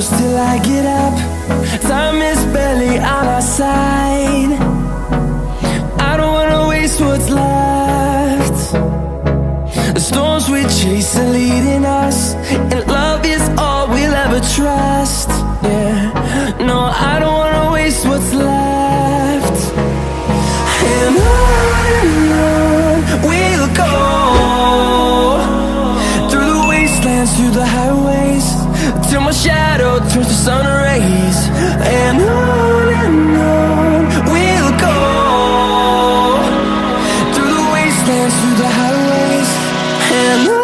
close till I get up. Time is barely on our side. I don't wanna waste what's left. The storms we chase are leading us, and love is all we'll ever trust. Yeah, no, I don't wanna waste what's left. And on we'll go, through the wastelands, through the highways, till my shadow turns to sun rays. And on we'll go, through the wastelands, through the highways, and on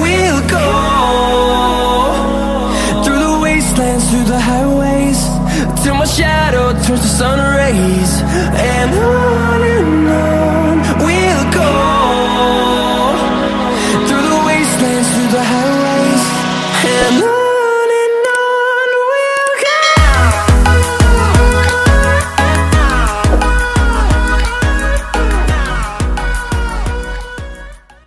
we'll go. Through the highways, till my shadow turns to sun rays. And on